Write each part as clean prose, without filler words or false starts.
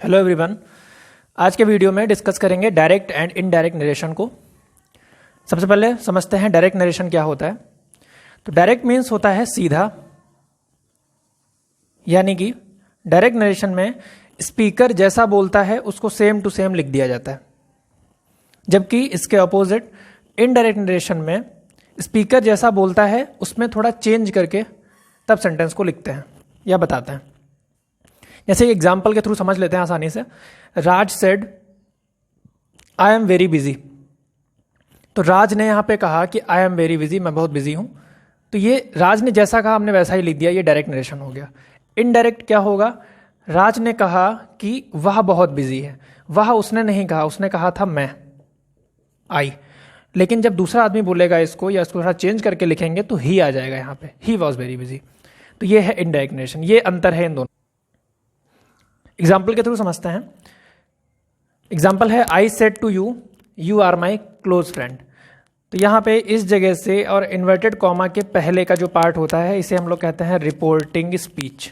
Hello everyone. आज के video में डिस्कस करेंगे डायरेक्ट एंड इनडायरेक्ट नरेशन को। सबसे पहले समझते हैं डायरेक्ट नरेशन क्या होता है। तो डायरेक्ट मीन्स होता है सीधा, यानी कि डायरेक्ट नरेशन में स्पीकर जैसा बोलता है उसको सेम टू सेम लिख दिया जाता है, जबकि इसके ऑपोजिट इनडायरेक्ट नरेशन में स्पीकर जैसा बोलता है उसमें थोड़ा चेंज करके तब सेंटेंस को लिखते हैं या बताते हैं। जैसे एग्जाम्पल के थ्रू समझ लेते हैं आसानी से। Raj said I am very busy. तो राज ने यहां पे कहा कि आई एम वेरी बिजी, मैं बहुत बिजी हूं। तो ये राज ने जैसा कहा हमने वैसा ही लिख दिया, ये डायरेक्ट नरेशन हो गया। इनडायरेक्ट क्या होगा? राज ने कहा कि वह बहुत बिजी है, वह उसने नहीं कहा, उसने कहा था मैं, आई। लेकिन जब दूसरा आदमी बोलेगा इसको या इसको थोड़ा चेंज करके लिखेंगे तो ही आ जाएगा यहाँ पे, ही वॉज वेरी बिजी। तो ये है इनडायरेक्ट नरेशन, ये अंतर है इन दोनों। एग्जाम्पल के थ्रू समझते हैं। एग्जाम्पल है I said to you, you are my close friend. तो यहाँ पे इस जगह से और इन्वर्टेड कॉमा के पहले का जो पार्ट होता है इसे हम लोग कहते हैं रिपोर्टिंग स्पीच।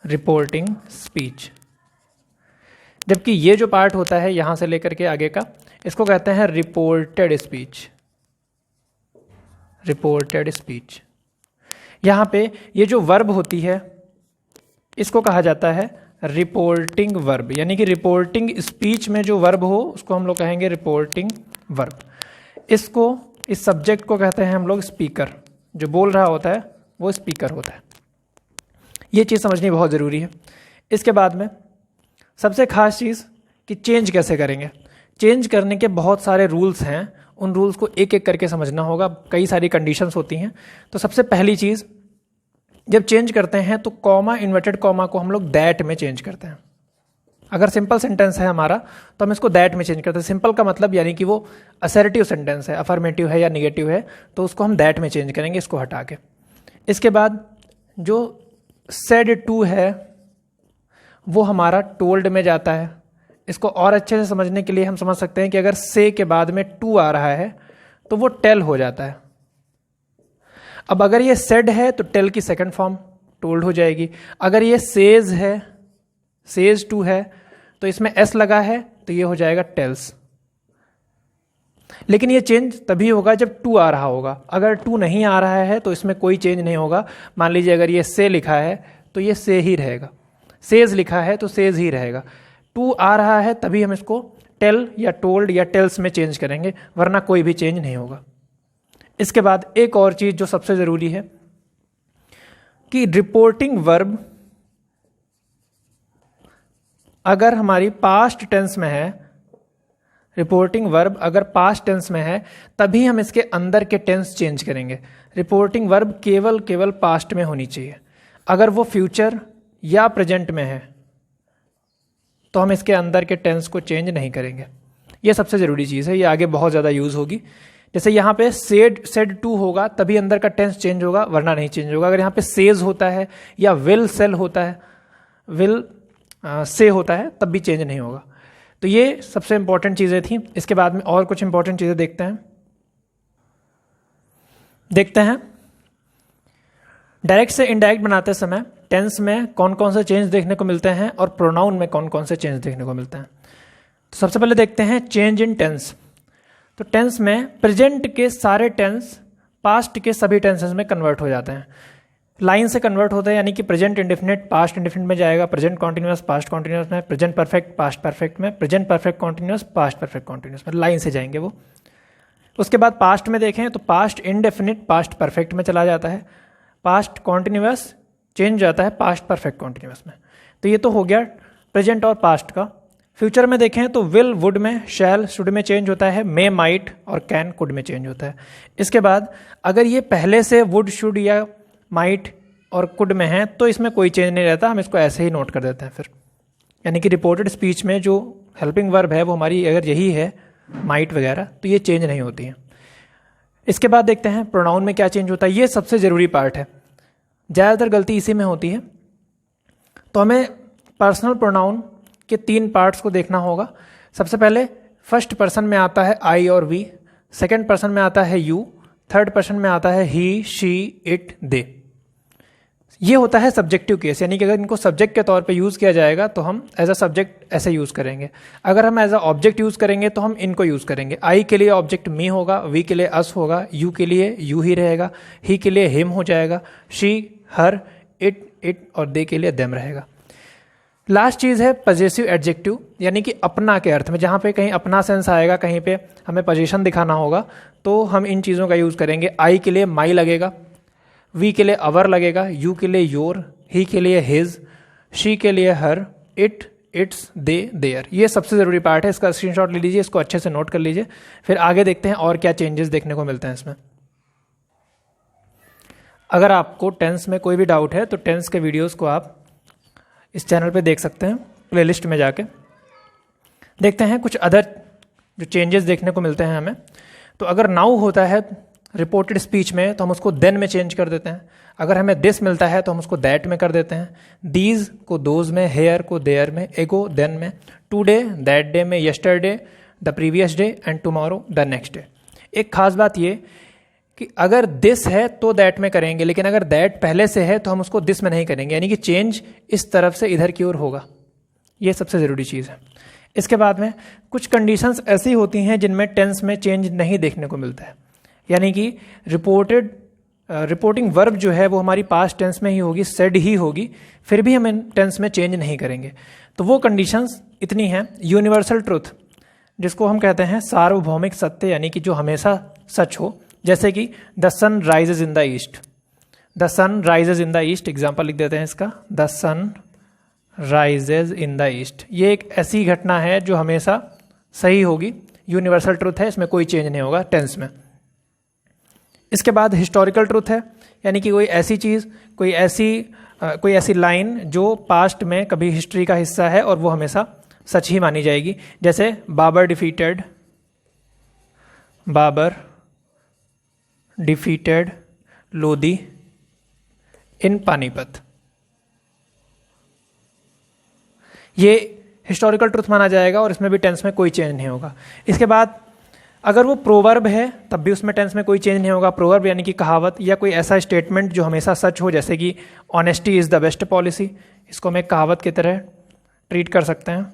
Reporting speech. जबकि ये जो पार्ट होता है यहां से लेकर के आगे का, इसको कहते हैं रिपोर्टेड स्पीच। Reported speech. यहां पे ये जो वर्ब होती है इसको कहा जाता है रिपोर्टिंग वर्ब, यानी कि रिपोर्टिंग स्पीच में जो वर्ब हो उसको हम लोग कहेंगे रिपोर्टिंग वर्ब। इसको, इस सब्जेक्ट को कहते हैं हम लोग स्पीकर। जो बोल रहा होता है वो स्पीकर होता है। ये चीज़ समझनी बहुत ज़रूरी है। इसके बाद में सबसे खास चीज़ कि चेंज कैसे करेंगे। चेंज करने के बहुत सारे रूल्स हैं, उन रूल्स को एक एक करके समझना होगा। कई सारी कंडीशंस होती हैं। तो सबसे पहली चीज़, जब चेंज करते हैं तो कॉमा, इन्वर्टेड कॉमा को हम लोग दैट में चेंज करते हैं। अगर सिंपल सेंटेंस है हमारा तो हम इसको दैट में चेंज करते हैं। सिंपल का मतलब यानी कि वो असर्टिव सेंटेंस है, अफर्मेटिव है या निगेटिव है, तो उसको हम दैट में चेंज करेंगे, इसको हटा के। इसके बाद जो सेड टू है वो हमारा टोल्ड में जाता है। इसको और अच्छे से समझने के लिए हम समझ सकते हैं कि अगर से के बाद में टू आ रहा है तो वो टेल हो जाता है। अब अगर ये सेड है तो टेल की सेकंड फॉर्म टोल्ड हो जाएगी। अगर ये सेज है, सेज टू है, तो इसमें एस लगा है तो ये हो जाएगा टेल्स। लेकिन ये चेंज तभी होगा जब टू आ रहा होगा। अगर टू नहीं आ रहा है तो इसमें कोई चेंज नहीं होगा। मान लीजिए अगर ये से लिखा है तो ये से ही रहेगा, सेज लिखा है तो सेज ही रहेगा। टू आ रहा है तभी हम इसको टेल या टोल्ड या टेल्स में चेंज करेंगे, वरना कोई भी चेंज नहीं होगा। इसके बाद एक और चीज जो सबसे जरूरी है कि रिपोर्टिंग वर्ब अगर हमारी पास्ट टेंस में है, रिपोर्टिंग वर्ब अगर पास्ट टेंस में है तभी हम इसके अंदर के टेंस चेंज करेंगे। रिपोर्टिंग वर्ब केवल पास्ट में होनी चाहिए। अगर वो फ्यूचर या प्रेजेंट में है तो हम इसके अंदर के टेंस को चेंज नहीं करेंगे। ये सबसे जरूरी चीज है, ये आगे बहुत ज्यादा यूज होगी। जैसे यहाँ पे सेड टू होगा तभी अंदर का टेंस चेंज होगा, वरना नहीं चेंज होगा। अगर यहाँ पे सेज होता है या विल सेल होता है, विल से होता है, तब भी चेंज नहीं होगा। तो ये सबसे इंपॉर्टेंट चीजें थी। इसके बाद में और कुछ इंपॉर्टेंट चीजें देखते हैं। डायरेक्ट से इनडायरेक्ट बनाते समय टेंस में कौन कौन से चेंज देखने को मिलते हैं और प्रोनाउन में कौन कौन से चेंज देखने को मिलते हैं। तो सबसे पहले देखते हैं चेंज इन टेंस। तो टेंस में प्रेजेंट के सारे टेंस पास्ट के सभी टेंसेस में कन्वर्ट हो जाते हैं। लाइन से कन्वर्ट होता है, यानी कि प्रेजेंट इंडेफिनिट पास्ट इंडेफिनिट में जाएगा, प्रेजेंट कॉन्टिन्यूअस पास्ट कॉन्टिन्यूअस में, प्रेजेंट परफेक्ट पास्ट परफेक्ट में, present perfect continuous past perfect continuous में, लाइन से जाएंगे वो। उसके बाद पास्ट में देखें तो पास्ट इंडेफिनिट पास्ट परफेक्ट में चला जाता है, पास्ट कॉन्टिन्यूअस चेंज जाता है पास्ट परफेक्ट कॉन्टिन्यूअस में। तो ये तो हो गया प्रेजेंट और पास्ट का। फ्यूचर में देखें तो विल वुड में, शैल शुड में चेंज होता है, मे माइट और कैन कुड में चेंज होता है। इसके बाद अगर ये पहले से वुड शुड या माइट और कुड में है तो इसमें कोई चेंज नहीं रहता, हम इसको ऐसे ही नोट कर देते हैं फिर। यानी कि रिपोर्टेड स्पीच में जो हेल्पिंग वर्ब है वो हमारी अगर यही है, माइट वगैरह, तो ये चेंज नहीं होती है। इसके बाद देखते हैं प्रोनाउन में क्या चेंज होता है। ये सबसे जरूरी पार्ट है, ज़्यादातर गलती इसी में होती है। तो हमें पर्सनल प्रोनाउन के तीन पार्ट्स को देखना होगा। सबसे पहले फर्स्ट पर्सन में आता है आई और वी, सेकंड पर्सन में आता है यू, थर्ड पर्सन में आता है ही शी इट दे। ये होता है सब्जेक्टिव केस, यानी कि अगर इनको सब्जेक्ट के तौर पे यूज़ किया जाएगा तो हम एज अ सब्जेक्ट ऐसे यूज़ करेंगे। अगर हम एज अ ऑब्जेक्ट यूज़ करेंगे तो हम इनको यूज़ करेंगे। आई के लिए ऑब्जेक्ट मी होगा, वी के लिए अस होगा, यू के लिए यू ही रहेगा, ही के लिए हिम हो जाएगा, शी हर, इट और दे के लिए देम रहेगा। लास्ट चीज़ है पजेसिव एडजेक्टिव, यानी कि अपना के अर्थ में, जहाँ पे कहीं अपना सेंस आएगा, कहीं पे हमें पोजीशन दिखाना होगा तो हम इन चीज़ों का यूज़ करेंगे। आई के लिए माई लगेगा, वी के लिए अवर लगेगा, यू के लिए योर, ही के लिए हिज, शी के लिए हर, इट्स, दे, देयर। ये सबसे ज़रूरी पार्ट है, इसका स्क्रीनशॉट ले लीजिए, इसको अच्छे से नोट कर लीजिए। फिर आगे देखते हैं और क्या चेंजेस देखने को मिलते हैं इसमें। अगर आपको टेंस में कोई भी डाउट है तो टेंस के वीडियोस को आप इस चैनल पे देख सकते हैं, प्लेलिस्ट में जाके। देखते हैं कुछ अदर जो चेंजेस देखने को मिलते हैं हमें। तो अगर नाउ होता है रिपोर्टेड स्पीच में तो हम उसको देन में चेंज कर देते हैं। अगर हमें दिस मिलता है तो हम उसको दैट में कर देते हैं। दीज को दोज में, हेयर को देयर में, एगो देन में, टुडे दैट डे में, yesterday the previous day and tomorrow the next day. एक खास बात ये कि अगर दिस है तो दैट में करेंगे, लेकिन अगर दैट पहले से है तो हम उसको दिस में नहीं करेंगे, यानी कि चेंज इस तरफ से इधर की ओर होगा। ये सबसे ज़रूरी चीज़ है। इसके बाद में कुछ कंडीशंस ऐसी होती हैं जिनमें टेंस में चेंज नहीं देखने को मिलता है, यानी कि रिपोर्टिंग वर्ब जो है वो हमारी पास्ट टेंस में ही होगी, सेड ही होगी, फिर भी हम टेंस में चेंज नहीं करेंगे। तो वो कंडीशंस इतनी हैं। यूनिवर्सल ट्रुथ, जिसको हम कहते हैं सार्वभौमिक सत्य, यानी कि जो हमेशा सच हो, जैसे कि the sun rises in the east, the sun rises in the east, example लिख देते हैं इसका, the sun rises in the east. ये एक ऐसी घटना है जो हमेशा सही होगी, यूनिवर्सल ट्रुथ है, इसमें कोई चेंज नहीं होगा टेंस में। इसके बाद हिस्टोरिकल ट्रुथ है, यानी कि कोई ऐसी चीज़, कोई ऐसी लाइन जो पास्ट में कभी हिस्ट्री का हिस्सा है और वो हमेशा सच ही मानी जाएगी। जैसे बाबर डिफीटेड लोधी इन पानीपत। ये हिस्टोरिकल ट्रुथ माना जाएगा और इसमें भी टेंस में कोई चेंज नहीं होगा। इसके बाद अगर वो प्रोवर्ब है तब भी उसमें टेंस में कोई चेंज नहीं होगा। प्रोवर्ब यानी कि कहावत या कोई ऐसा स्टेटमेंट जो हमेशा सच हो, जैसे कि honesty is the best policy, इसको हम एक कहावत की तरह ट्रीट कर सकते हैं,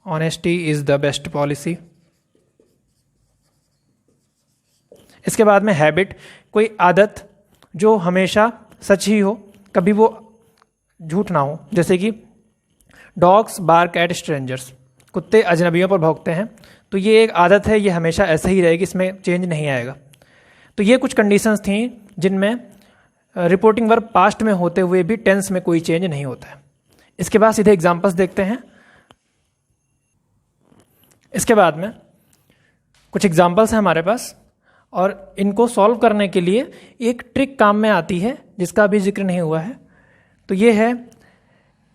honesty is the best policy. इसके बाद में हैबिट, कोई आदत जो हमेशा सच ही हो, कभी वो झूठ ना हो, जैसे कि डॉग्स बार्क एट स्ट्रेंजर्स, कुत्ते अजनबियों पर भौंकते हैं, तो ये एक आदत है, ये हमेशा ऐसे ही रहेगी, इसमें चेंज नहीं आएगा। तो ये कुछ कंडीशंस थी जिनमें रिपोर्टिंग वर्ब पास्ट में होते हुए भी टेंस में कोई चेंज नहीं होता है। इसके बाद सीधे एग्जांपल्स देखते हैं। इसके बाद में कुछ एग्जांपल्स हैं हमारे पास और इनको सॉल्व करने के लिए एक ट्रिक काम में आती है जिसका अभी जिक्र नहीं हुआ है। तो ये है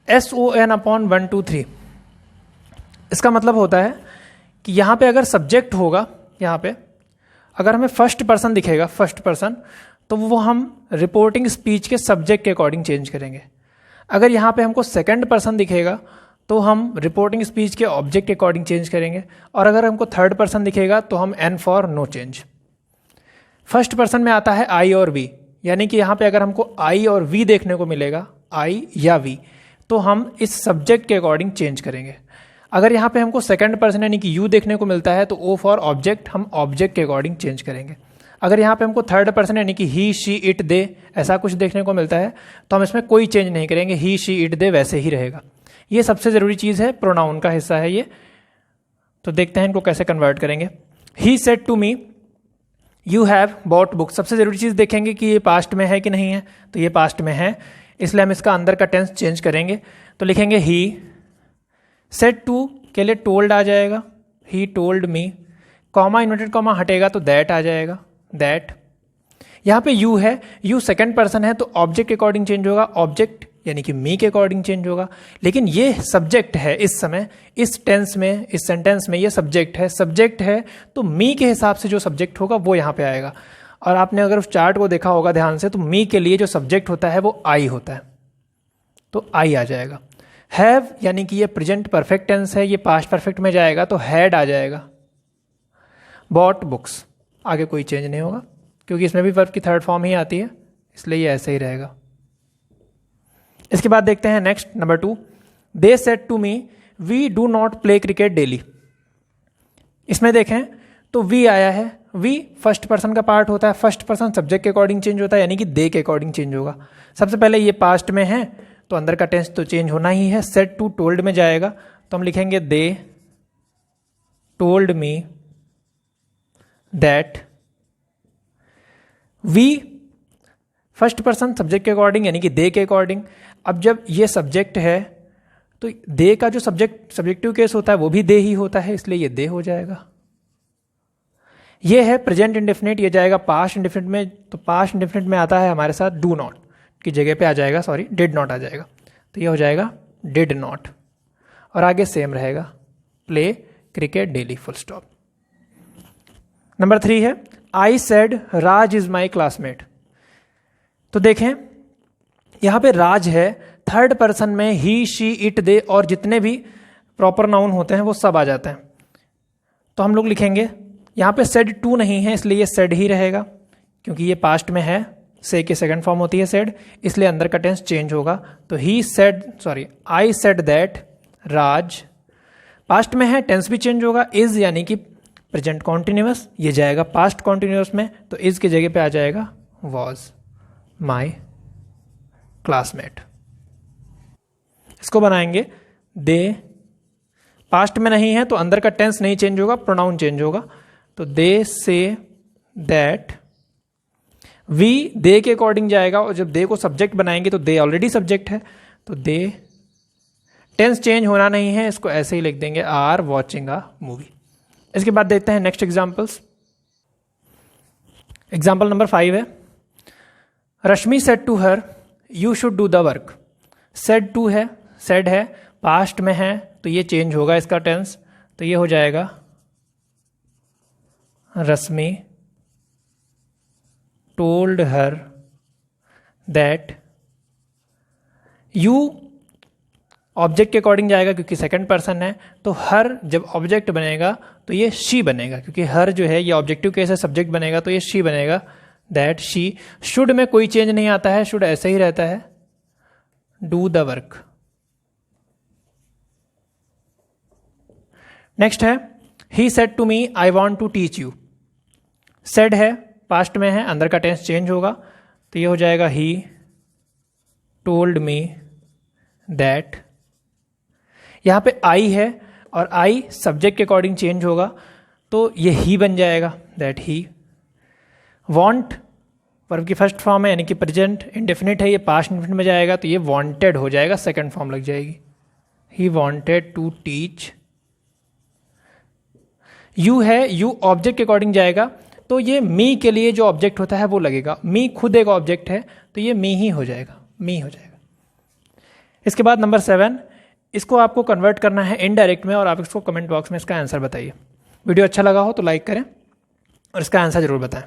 SON/1 2 3। इसका मतलब होता है कि यहाँ पे अगर सब्जेक्ट होगा, यहाँ पे अगर हमें फर्स्ट पर्सन दिखेगा, फर्स्ट पर्सन, तो वो हम रिपोर्टिंग स्पीच के सब्जेक्ट के अकॉर्डिंग चेंज करेंगे। अगर यहाँ पे हमको सेकंड पर्सन दिखेगा तो हम रिपोर्टिंग स्पीच के ऑब्जेक्ट के अकॉर्डिंग चेंज करेंगे, और अगर हमको थर्ड पर्सन दिखेगा तो हम N for no change. First person में आता है आई और वी, यानी कि यहाँ पे अगर हमको आई और वी देखने को मिलेगा, आई या वी, तो हम इस सब्जेक्ट के अकॉर्डिंग चेंज करेंगे। अगर यहाँ पे हमको सेकंड पर्सन यानी कि यू देखने को मिलता है तो ओ फॉर ऑब्जेक्ट, हम ऑब्जेक्ट के अकॉर्डिंग चेंज करेंगे। अगर यहाँ पे हमको थर्ड पर्सन यानी कि ही शी इट दे ऐसा कुछ देखने को मिलता है तो हम इसमें कोई चेंज नहीं करेंगे, ही शी इट दे वैसे ही रहेगा। ये सबसे ज़रूरी चीज़ है, प्रोनाउन का हिस्सा है ये। तो देखते हैं इनको कैसे कन्वर्ट करेंगे। He said to me you have bought book, सबसे ज़रूरी चीज़ देखेंगे कि ये पास्ट में है कि नहीं है, तो ये पास्ट में है, इसलिए हम इसका अंदर का टेंस चेंज करेंगे। तो लिखेंगे ही, सेड टू के लिए टोल्ड आ जाएगा, he told me, comma inverted comma हटेगा तो दैट आ जाएगा, दैट। यहाँ पे यू है, यू सेकंड पर्सन है तो ऑब्जेक्ट के अकॉर्डिंग चेंज होगा, ऑब्जेक्ट यानी कि मी के अकॉर्डिंग चेंज होगा। लेकिन ये सब्जेक्ट है, इस समय इस टेंस में, इस सेंटेंस में ये सब्जेक्ट है तो मी के हिसाब से जो सब्जेक्ट होगा वो यहाँ पे आएगा। और आपने अगर उस चार्ट को देखा होगा ध्यान से तो मी के लिए जो सब्जेक्ट होता है वो आई होता है, तो आई आ जाएगा। हैव यानी कि ये प्रेजेंट परफेक्ट टेंस है, ये पास्ट परफेक्ट में जाएगा तो हैड आ जाएगा। बॉट बुक्स, आगे कोई चेंज नहीं होगा क्योंकि इसमें भी वर्ब की थर्ड फॉर्म ही आती है, इसलिए ये ऐसे ही रहेगा। इसके बाद देखते हैं next number 2, they said to me we do not play cricket daily. इसमें देखें तो वी आया है, वी फर्स्ट पर्सन का पार्ट होता है, फर्स्ट पर्सन सब्जेक्ट के अकॉर्डिंग चेंज होता है, यानी कि दे के अकॉर्डिंग चेंज होगा। सबसे पहले ये पास्ट में है तो अंदर का टेंस तो चेंज होना ही है, सेड टू टोल्ड में जाएगा तो हम लिखेंगे they told me that. We first person subject के अकॉर्डिंग यानी कि दे के अकॉर्डिंग। अब जब ये सब्जेक्ट है तो दे का जो सब्जेक्टिव केस होता है वो भी दे ही होता है, इसलिए ये दे हो जाएगा। ये है प्रेजेंट इंडेफिनिट, ये जाएगा पास्ट इंडेफिनिट में, तो पास्ट इंडेफिनिट में आता है हमारे साथ डू नॉट की जगह पे आ जाएगा, सॉरी डिड नॉट आ जाएगा, तो ये हो जाएगा डिड नॉट। और आगे सेम रहेगा, play cricket daily, full stop. Number 3 है I said Raj is my classmate. तो देखें यहां पे राज है, थर्ड पर्सन में ही शी इट दे और जितने भी प्रॉपर नाउन होते हैं वो सब आ जाते हैं। तो हम लोग लिखेंगे यहां पे सेड टू नहीं है इसलिए ये सेड ही रहेगा, क्योंकि ये पास्ट में है, से की सेकंड फॉर्म होती है सेड, इसलिए अंदर का टेंस चेंज होगा। तो he said, sorry I said that Raj, past में है टेंस भी चेंज होगा, इज यानी कि प्रेजेंट कॉन्टिन्यूअस, ये जाएगा पास्ट कॉन्टिन्यूअस में, तो इज की जगह पे आ जाएगा वॉज माई क्लासमेट। इसको बनाएंगे दे, पास्ट में नहीं है तो अंदर का टेंस नहीं चेंज होगा, प्रोनाउन चेंज होगा, तो दे से दैट। वी दे के अकॉर्डिंग जाएगा और जब दे को सब्जेक्ट बनाएंगे तो दे ऑलरेडी सब्जेक्ट है, तो दे टेंस चेंज होना नहीं है, इसको ऐसे ही लिख देंगे आर वॉचिंग अ मूवी। इसके बाद देखते हैं नेक्स्ट एग्जांपल्स। एग्जांपल नंबर 5 है Rashmi said to her you should do the work. Said to है, सेड है, पास्ट में है तो ये चेंज होगा इसका टेंस, तो ये हो जाएगा Rashmi told her that. You object के अकॉर्डिंग जाएगा क्योंकि सेकंड पर्सन है, तो हर जब ऑब्जेक्ट बनेगा तो ये शी बनेगा, क्योंकि हर जो है ये ऑब्जेक्टिव केस है, सब्जेक्ट बनेगा तो ये शी बनेगा, दैट शी। शुड में कोई चेंज नहीं आता है, शुड ऐसे ही रहता है, डू द वर्क। नेक्स्ट है he said to me I want to teach you. Said है, पास्ट में है, अंदर का टेंस चेंज होगा, तो ये हो जाएगा ही टोल्ड मी दैट। यहां पे आई है और आई सब्जेक्ट के अकॉर्डिंग चेंज होगा, तो ये ही बन जाएगा, दैट ही। वॉन्ट वर्ब की फर्स्ट फॉर्म है यानी कि प्रेजेंट इंडेफिनिट है, ये पास्ट इंडेफिनिट में जाएगा तो ये वॉन्टेड हो जाएगा, सेकंड फॉर्म लग जाएगी, he wanted to teach. You है, यू ऑब्जेक्ट के अकॉर्डिंग जाएगा, तो ये मी के लिए जो ऑब्जेक्ट होता है वो लगेगा, मी खुद एक ऑब्जेक्ट है तो ये मी ही हो जाएगा, मी हो जाएगा। इसके बाद नंबर 7, इसको आपको कन्वर्ट करना है इनडायरेक्ट में और आप इसको कमेंट बॉक्स में इसका आंसर बताइए। वीडियो अच्छा लगा हो तो लाइक करें और इसका आंसर जरूर बताएं।